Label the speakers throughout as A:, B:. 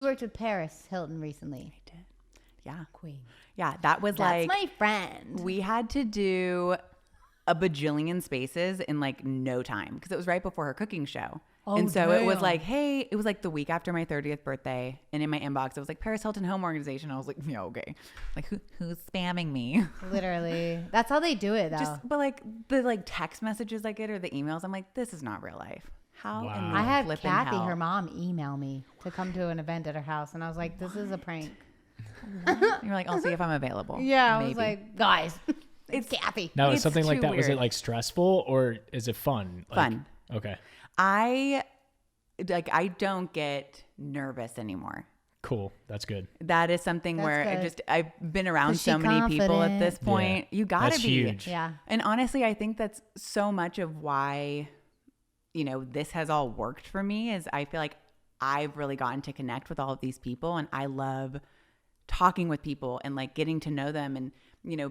A: worked with Paris Hilton recently.
B: I did. Yeah.
A: Queen.
B: Yeah. That was
A: That's
B: like
A: my friend.
B: we had to do a bajillion spaces in like no time because it was right before her cooking show.
A: Oh,
B: and so it was
A: damn.
B: like, hey, it was like the week after my 30th birthday. And in my inbox, it was like Paris Hilton Home Organization. I was like, yeah, okay. Like who's spamming me?
A: Literally. That's how they do it though.
B: But like the like text messages I get or the emails, I'm like, this is not real life. How?
C: Wow.
B: In the
A: I had
B: flipping
A: Kathy,
B: hell?
A: her mom, email me to come to an event at her house. And I was like, this is a prank.
B: You're like, I'll see if I'm available.
A: Yeah. I
B: Maybe.
A: was like, guys,
B: It's
A: Kathy.
C: Now, is
B: It's
C: something like
B: too
C: that, was it
B: weird.
C: like stressful or is it fun? Like,
B: Fun.
C: Okay.
B: I don't get nervous anymore.
C: Cool. That's good.
B: That is something
A: That's
B: where
A: good.
B: I've been around
A: 'Cause
B: so
A: she
B: many people at this
A: confident.
B: point.
C: Yeah.
B: You gotta
C: That's
B: be
C: huge.
A: Yeah.
B: And honestly, I think that's so much of why, this has all worked for me is I feel like I've really gotten to connect with all of these people and I love talking with people and like getting to know them and,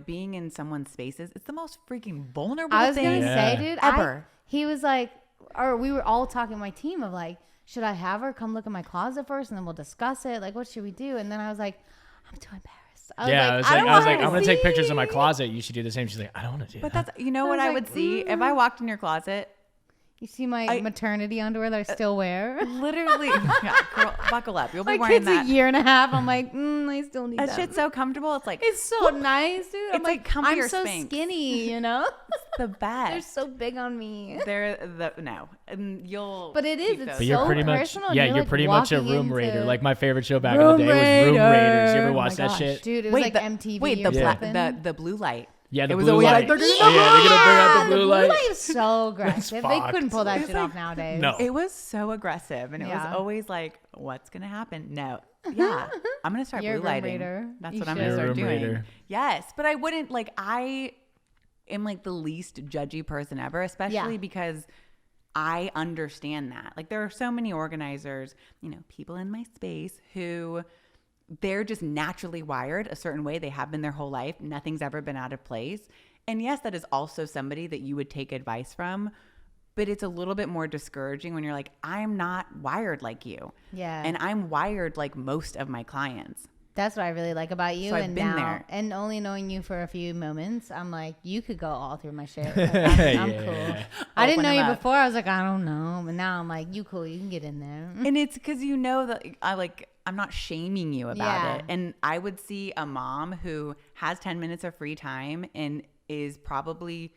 B: being in someone's spaces. It's the most freaking vulnerable
A: I was
B: thing
A: going to say,
C: Yeah.
A: dude,
B: ever.
A: he was like, or we were all talking, my team of like, should I have her come look in my closet first and then we'll discuss it? Like, what should we do? And then I was like, I'm too embarrassed. I was
C: I was like,
A: don't
C: I'm
A: wanna
C: going to take pictures of my
A: see.
C: closet. You should do the same. She's like, I don't want to do
B: But
C: that.
B: that's, what
A: I
B: I
A: was
B: would
A: like,
B: see if I walked in your closet.
A: You see my maternity underwear that I still wear?
B: Literally, yeah, girl, buckle up. You'll be
A: My
B: wearing
A: kid's
B: that.
A: a year and a half. I'm like, I still need
B: That
A: that.
B: shit's so comfortable. It's like
A: It's so nice, dude. I'm
B: It's like comfier
A: I'm so
B: Spanx.
A: skinny,
B: the best.
A: They're so big on me.
B: And you'll.
A: But it is,
B: keep
A: it's
B: those.
C: But you're
A: so
C: pretty much,
A: personal.
C: yeah,
A: You're,
C: you're
A: like,
C: pretty much a
A: walking
C: room
A: into-
C: raider. Like my favorite show back in the day was Room Raiders. You ever
A: Oh
C: watch
A: my
C: that
A: gosh,
C: shit?
A: dude? It was like MTV
B: wait,
A: or
B: the
A: something.
B: the blue light.
C: Yeah, the
B: It was
C: blue
B: always
C: light.
B: like, they're gonna
C: Oh, yeah, they're gonna bring out the blue light.
A: is so aggressive. They
C: fucked.
A: couldn't pull that
B: It's
A: shit
B: like-
A: off nowadays.
C: No.
B: It was so aggressive, and it was
A: Yeah.
B: always like, "What's gonna happen?" No, yeah, I'm gonna start
A: You're a
B: blue
A: room
B: lighting.
A: raider.
B: That's
A: You
B: what I'm
A: should.
B: gonna
C: You're a
B: start
C: room
B: doing.
C: raider.
B: Yes, but I wouldn't like. I am like the least judgy person ever, especially because I understand that. Like there are so many organizers, people in my space who they're just naturally wired a certain way. They have been their whole life. Nothing's ever been out of place. And yes, that is also somebody that you would take advice from, but it's a little bit more discouraging when you're like, I'm not wired like you.
A: Yeah.
B: And I'm wired like most of my clients.
A: That's what I really like about you.
B: So I've
A: and
B: been
A: now,
B: there.
A: and only knowing you for a few moments, I'm like, you could go all through my shit. Like, I'm
C: Yeah.
A: cool. I didn't
B: Open
A: know
B: them
A: you
B: up.
A: before. I was like, I don't know. But now I'm like, you cool. You can get in there.
B: And it's because that I'm not shaming you about
A: Yeah.
B: it. And I would see a mom who has 10 minutes of free time and is probably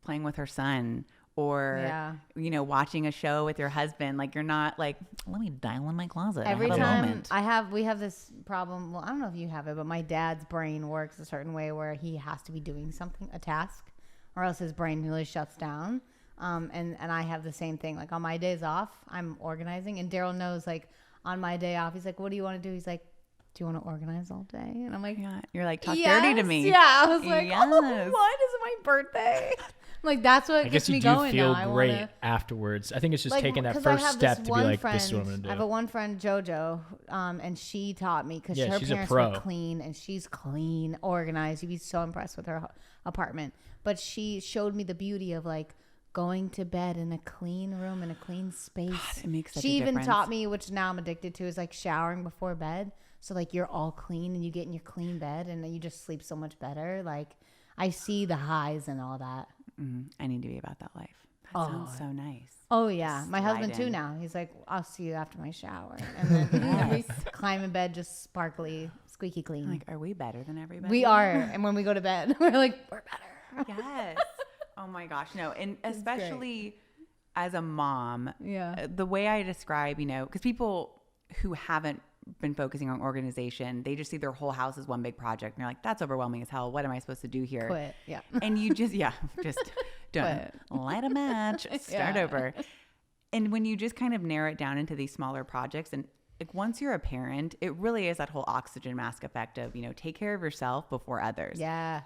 B: playing with her son or, watching a show with your husband. Like you're not like, let me dial in my closet.
A: Every
B: I have a
A: time
B: moment.
A: we have this problem. Well, I don't know if you have it, but my dad's brain works a certain way where he has to be doing something, a task, or else his brain really shuts down. And I have the same thing. Like on my days off, I'm organizing, and Daryl knows. Like on my day off, he's like, "What do you want to do?" He's like, "Do you want to organize all day?" And I'm like,
B: Yeah, you're like, talk
A: yes.
B: dirty to me.
A: Yeah, I was like,
B: Yes.
A: "Oh, what is my birthday?" I'm like, that's what
C: I
A: gets
C: guess
A: me
C: you do
A: going
C: feel
A: now.
C: great
A: I wanna,
C: afterwards. I think it's just taking that
A: 'cause I
C: first
A: have
C: step
A: this
C: to be
A: one
C: like,
A: friend,
C: this is what I'm going to do.
A: I have a one friend, JoJo, and she taught me because
C: Yeah,
A: her
C: she's a
A: parents
C: pro.
A: were clean, and she's clean, organized. You'd be so impressed with her apartment. But she showed me the beauty of like going to bed in a clean room, in a clean space.
B: it makes such
A: she
B: a
A: even
B: difference.
A: taught me, which now I'm addicted to, is like showering before bed. So like you're all clean and you get in your clean bed and you just sleep so much better. Like I see the highs and all that.
B: I need to be about that life. That sounds so nice.
A: Oh yeah, my husband
B: slide
A: too
B: in.
A: now. He's like, I'll see you after my shower, and then we climb in bed just sparkly, squeaky clean.
B: Like, are we better than everybody?
A: We are, and when we go to bed, we're like, we're better.
B: Yes. Oh my gosh. No. And especially as a mom,
A: Yeah.
B: the way I describe, because people who haven't been focusing on organization, they just see their whole house as one big project. And you're like, that's overwhelming as hell. What am I supposed to do here?
A: Quit. Yeah.
B: And you just don't light a match, start
A: Yeah.
B: over. And when you just kind of narrow it down into these smaller projects, and like once you're a parent, it really is that whole oxygen mask effect of, take care of yourself before others.
A: Yeah.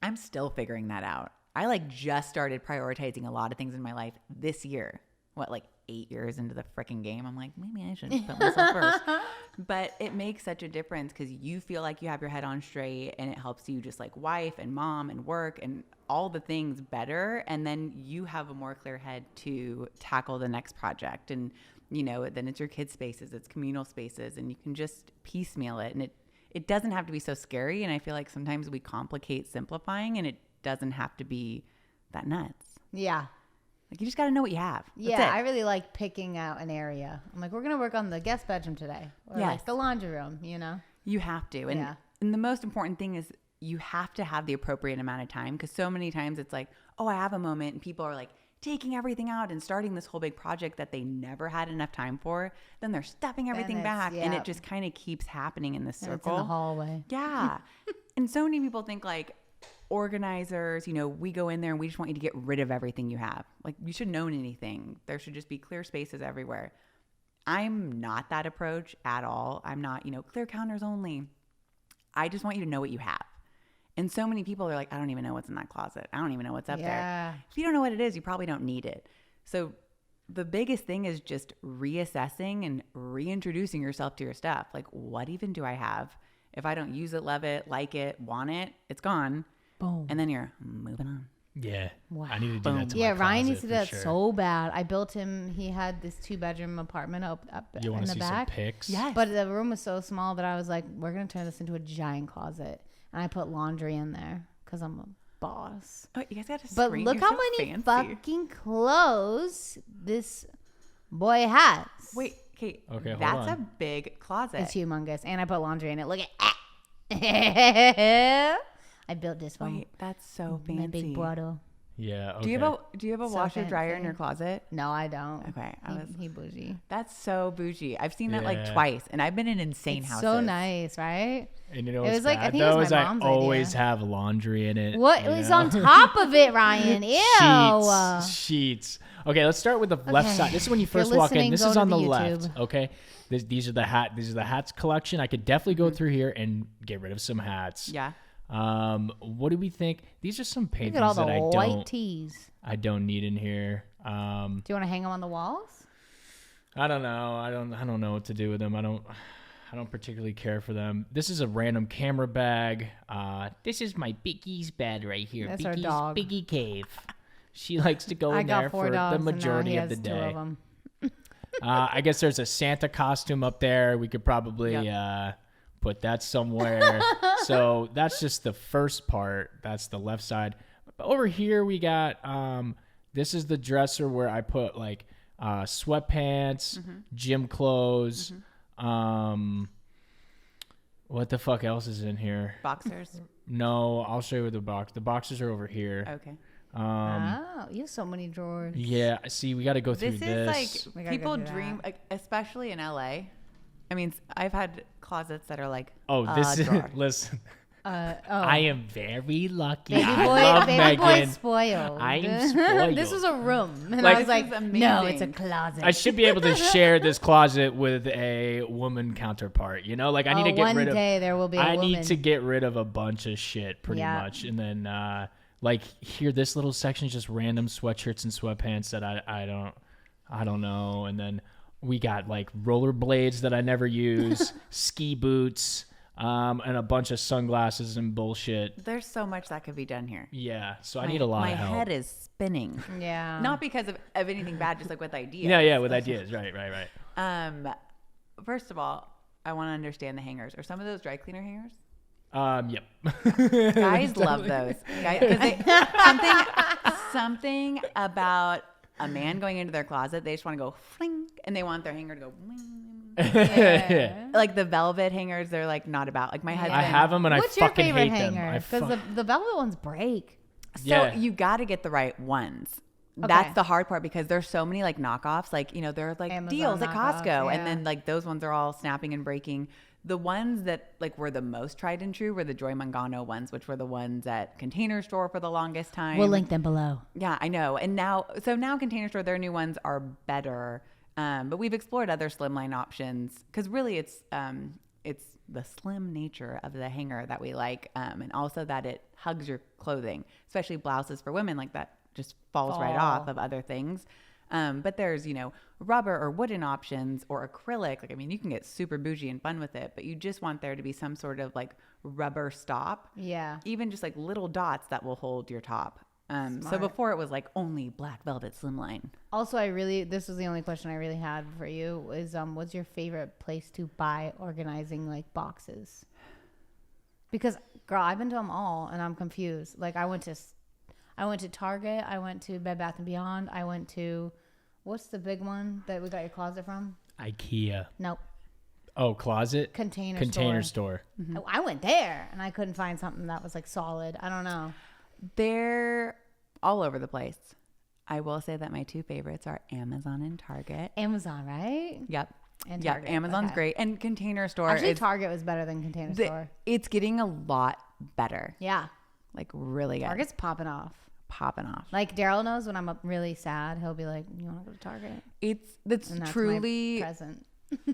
B: I'm still figuring that out. I like just started prioritizing a lot of things in my life this year. Like 8 years into the freaking game, I'm like, maybe I should put myself first. But it makes such a difference because you feel like you have your head on straight, and it helps you just like wife and mom and work and all the things better. And then you have a more clear head to tackle the next project. And then it's your kids' spaces, it's communal spaces, and you can just piecemeal it. And it doesn't have to be so scary. And I feel like sometimes we complicate simplifying, and it doesn't have to be that nuts.
A: Yeah.
B: Like, you just got to know what you have. That's
A: Yeah,
B: it.
A: I really like picking out an area. I'm like, we're going to work on the guest bedroom today. Or like the laundry room,
B: You have to. And the most important thing is you have to have the appropriate amount of time, because so many times it's like, oh, I have a moment, and people are like taking everything out and starting this whole big project that they never had enough time for. Then they're stuffing everything back, and it just kind of keeps happening in this circle.
A: It's in the hallway.
B: Yeah. And so many people think like organizers, we go in there and we just want you to get rid of everything you have. Like, you shouldn't own anything. There should just be clear spaces everywhere. I'm not that approach at all. I'm not, clear counters only. I just want you to know what you have. And so many people are like, I don't even know what's in that closet. I don't even know what's up there. If you don't know what it is, you probably don't need it. So the biggest thing is just reassessing and reintroducing yourself to your stuff. Like, what even do I have? If I don't use it, love it, like it, want it, it's gone. Boom. And then you're moving on.
C: Yeah.
A: Wow.
C: I need to do that to my
A: Ryan
C: closet
A: needs to do that
C: for sure.
A: so bad. I built him. He had this 2-bedroom apartment up
C: You
A: in
C: want to
A: the
C: see
A: back.
C: some pics?
B: Yes.
A: But the room was so small that I was like, we're going to turn this into a giant closet. And I put laundry in there because I'm a boss.
B: Oh, you guys got to
A: But
B: screen.
A: look
B: You're
A: how
B: so
A: many
B: fancy.
A: fucking clothes this boy has.
B: Wait, Kate.
C: Okay, hold
B: that's
C: on.
B: a big closet.
A: It's humongous. And I put laundry in it. Look at I built this one.
B: Wait, that's so fancy.
A: My big brother.
C: Yeah. Okay.
B: Do you have a
A: So
B: washer dryer in
A: fancy.
B: your closet?
A: No, I don't.
B: Okay,
A: He bougie.
B: That's so bougie. I've seen that like
C: Yeah.
B: twice, and I've been in insane
A: It's
B: houses.
A: so nice, right?
C: And you know
A: It
C: what's
A: was like- I
C: bad,
A: think it was
C: though, is
A: my
C: I
A: mom's
C: always
A: idea.
C: have laundry in it.
A: What
C: you
A: was
C: know?
A: on top of it, Ryan? Ew.
C: Sheets. Okay, let's start with the left
A: Okay.
C: side. This is when you
A: If you're
C: first walk in.
A: listening,
C: This
A: go
C: is
A: to
C: on the
A: the
C: left.
A: YouTube.
C: Okay, these are the hats collection. I could definitely go through here and get rid of some hats.
B: Yeah.
C: What do we think? These are some
A: Look
C: paintings
A: at all the
C: that
A: white tees.
C: I don't need in here.
A: Do you want to hang them on the walls?
C: I don't know. I don't know what to do with them. I don't particularly care for them. This is a random camera bag. This is my Biggie's bed right here.
A: That's our
C: Biggie's
A: dog.
C: Biggie cave. She likes to go
A: I
C: in there
A: got 4
C: for
A: dogs.
C: the majority
A: and now he
C: of the
A: has 2
C: day.
A: of them.
C: I guess there's a Santa costume up there. We could probably put that somewhere. So that's just the first part. That's the left side. But over here we got this is the dresser where I put like sweatpants, gym clothes. What the fuck else is in here?
B: Boxers.
C: No, I'll show you the box. The boxes are over here.
B: Okay.
A: Oh, you have so many drawers.
C: Yeah, see, we got to go through
B: This
C: this.
B: is
A: We
B: like
A: gotta
B: people
A: go through
B: dream,
A: that.
B: like, especially in LA. I mean, I've had closets that are like,
C: Oh, this is
B: drawer.
C: listen.
A: Oh.
C: I am very lucky.
A: Baby
C: I
A: boy,
C: love
A: baby boy
C: Meghan.
A: spoiled.
C: I am spoiled.
A: This was a room, and
C: Like-
A: I was like,
B: This is
A: no, it's a
B: amazing.
A: closet.
C: I should be able to share this closet with a woman counterpart. You know, like I need to get
A: one
C: rid of.
A: day there will be a
C: I
A: woman.
C: need to get rid of a bunch of shit, pretty
A: Yeah.
C: much, and then like here, this little section is just random sweatshirts and sweatpants that I don't know, and then we got like rollerblades that I never use, ski boots, and a bunch of sunglasses and bullshit.
B: there's so much that could be done here.
C: Yeah, so I need a lot
B: My
C: of help.
B: head is spinning.
A: Yeah.
B: Not because of anything bad, just like with ideas.
C: Yeah, with ideas, right.
B: First of all, I want to understand the hangers. Are some of those dry cleaner hangers?
C: Yep.
B: Guys love those. Guys, 'cause something about a man going into their closet, they just want to go fling, and they want their hanger to go wing.
A: Yeah.
B: Like the velvet hangers, they're like not about. Like my husband.
C: I have them and
A: What's
C: I
A: your
C: fucking
A: favorite
C: hate them.
A: hanger?
C: I
A: Because the velvet ones break.
B: So
C: Yeah.
B: you got to get the right ones.
A: Okay.
B: That's the hard part because there's so many like knockoffs. Like, there are like
A: Amazon
B: deals at
A: knockoffs,
B: Costco.
A: yeah.
B: And then like those ones are all snapping and breaking. The ones that like were the most tried and true were the Joy Mangano ones, which were the ones at Container Store for the longest time.
A: We'll link them below.
B: Yeah, I know. And now Container Store, their new ones are better. But we've explored other slimline options because really it's the slim nature of the hanger that we like, and also that it hugs your clothing, especially blouses for women. Like that just falls right off of other things. But there's rubber or wooden options or acrylic. Like, I mean, you can get super bougie and fun with it, but you just want there to be some sort of like rubber stop.
A: Yeah.
B: Even just like little dots that will hold your top. So before it was like only black velvet slimline.
A: Also, this was the only question I really had for you is, what's your favorite place to buy organizing like boxes? Because girl, I've been to them all and I'm confused. Like I went to Target, I went to Bed Bath & Beyond, I went to, what's the big one that we got your closet from?
C: IKEA.
A: Nope.
C: Oh, closet? Container store.
A: Mm-hmm. I went there and I couldn't find something that was like solid. I don't know.
B: They're all over the place. I will say that my two favorites are Amazon and Target.
A: Amazon, right?
B: Yep.
A: And
B: yeah,
A: Target.
B: Amazon's
A: Okay.
B: great. And Container Store.
A: Actually, Target was better than Container Store.
B: It's getting a lot better.
A: Yeah.
B: Like really good.
A: Target's popping off. Like Daryl knows when I'm really sad, he'll be like, "You want to go to Target?"
B: That's truly
A: my present.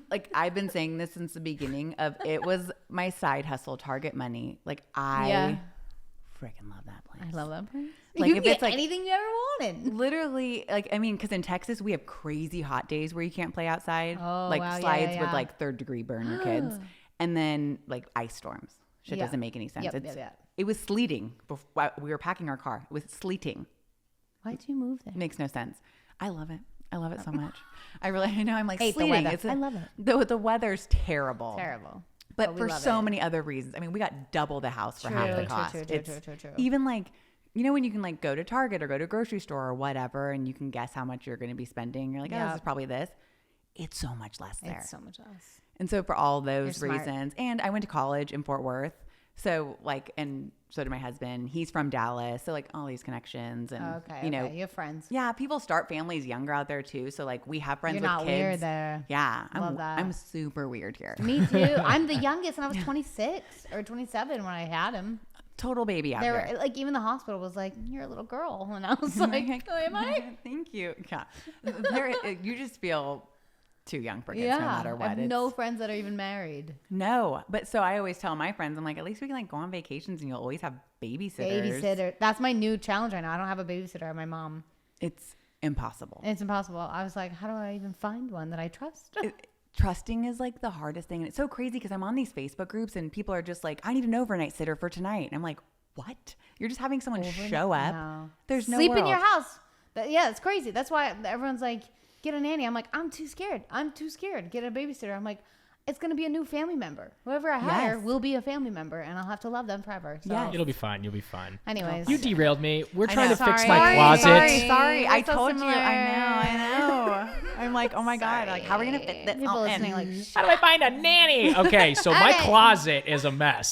B: Like I've been saying this since the beginning of it was my side hustle, Target money. Like I freaking love that place.
A: I love that place.
B: Like
A: you
B: if
A: can
B: it's
A: get
B: like
A: anything you ever wanted.
B: Literally, like I mean, because in Texas we have crazy hot days where you can't play outside.
A: Oh,
B: like
A: wow,
B: slides
A: yeah.
B: would like third-degree burn your kids, and then like ice storms. Shit
A: Yeah.
B: doesn't make any sense.
A: Yep.
B: It was sleeting before we were packing our car. It was sleeting.
A: Why'd you move there?
B: Makes no sense. I love it. I love it so much. I know. I'm like
A: hate the
B: sleeting.
A: weather. I love it.
B: The weather's terrible.
A: Terrible.
B: But
A: we
B: for
A: love
B: so
A: it.
B: many other reasons. I mean, we got double the house for half the cost.
A: True.
B: Even like, you know, when you can like go to Target or go to a grocery store or whatever, and you can guess how much you're going to be spending. You're like, oh, this is probably this. It's so much less there.
A: It's so much less.
B: And so for all those
A: You're smart.
B: reasons, and I went to college in Fort Worth. So like, and so did my husband. He's from Dallas. So like all these connections and, you know,
A: you have friends.
B: yeah, people start families younger out there too. So like we have friends
A: You're
B: with
A: not
B: kids.
A: weird there.
B: Yeah.
A: Love that.
B: I'm super weird here.
A: Me too. I'm the youngest and I was 26 or 27 when I had him.
B: Total baby out
A: They
B: here.
A: were like, even the hospital was like, "You're a little girl," and I was like, "Oh, am I?"
B: Thank you. Yeah. You just feel too young for kids
A: Yeah.
B: no matter what.
A: I have no friends that are even married.
B: No. But so I always tell my friends, I'm like, at least we can like go on vacations and you'll always have babysitters.
A: Babysitter. That's my new challenge right now. I don't have a babysitter. I have my mom.
B: It's impossible.
A: It's impossible. I was like, how do I even find one that I trust?
B: Trusting is like the hardest thing. And it's so crazy because I'm on these Facebook groups and people are just like, I need an overnight sitter for tonight. And I'm like, what? You're just having someone show up?
A: No.
B: There's no
A: Sleep in
B: world.
A: your house. Yeah, it's crazy. That's why everyone's like, get a nanny. I'm like, I'm too scared. Get a babysitter. I'm like, it's going to be a new family member. Whoever I hire
B: Yes.
A: will be a family member, and I'll have to love them forever. So.
B: Yes.
C: It'll be fine. You'll be fine.
A: Anyways.
C: You derailed me. We're
B: I
C: trying
B: know.
C: to fix
A: Sorry.
C: my closet.
B: Sorry. I
A: We're so
B: told you.
A: similar.
B: I know. I'm like, oh my God. Like, how are we going to fit this
A: People
B: all
A: listening
B: in?
A: like,
C: How do I find a nanny? Okay, so my closet is a mess.